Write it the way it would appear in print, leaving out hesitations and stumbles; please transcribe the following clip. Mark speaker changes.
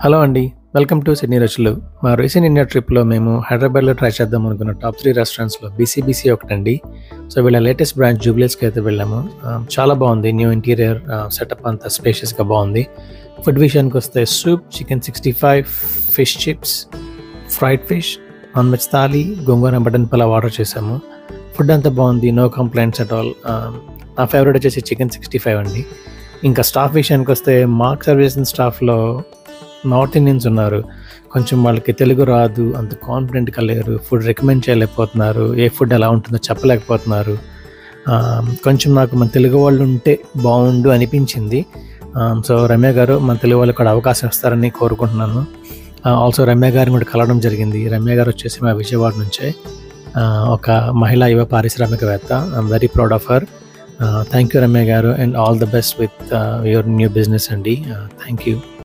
Speaker 1: Hello అండి. Welcome to Sydney రుచులు. మా రీసెంట్ ఇండియా ట్రిప్‌లో మేము హైదరాబాద్‌లో ట్రై చేద్దాం అనుకున్న టాప్ 3 రెస్టారెంట్స్‌లో బీసీబీసీ ఒకటండి. సో, వీళ్ళ లేటెస్ట్ బ్రాంచ్ జూబ్లీస్‌కి అయితే వెళ్ళాము. చాలా బాగుంది. న్యూ ఇంటీరియర్ సెటప్ అంతా స్పేషియస్‌గా బాగుంది. ఫుడ్ విషయానికొస్తే soup, chicken 65, fish chips, fried fish, non veg thali, gongura mutton pulao order చేశాము. ఫుడ్ అంతా బాగుంది. No complaints at all. నా ఫేవరెట్ వచ్చేసి చికెన్ 65 అండి. ఇంకా స్టాఫ్ విషయానికొస్తే మాకు సర్వ్ చేసిన స్టాఫ్‌లో నార్త్ ఇండియన్స్ ఉన్నారు. కొంచెం వాళ్ళకి తెలుగు రాదు, అంత కాన్ఫిడెంట్‌గా లేరు, ఫుడ్ రికమెండ్ చేయలేకపోతున్నారు, ఏ ఫుడ్ ఎలా ఉంటుందో చెప్పలేకపోతున్నారు. కొంచెం నాకు మన తెలుగు వాళ్ళు ఉంటే బాగుండు అనిపించింది. సో రమ్య గారు మన తెలుగు వాళ్ళకి కూడా అవకాశం ఇస్తారని కోరుకుంటున్నాను. ఆల్సో రమ్య గారిని కూడా కలవడం జరిగింది. రమ్య గారు వచ్చేసి మా విజయవాడ నుంచే ఒక మహిళా యువ పారిశ్రామికవేత్త. I'm very proud of her. Thank you Ramya garu, and all the best with your new business అండి. Thank you.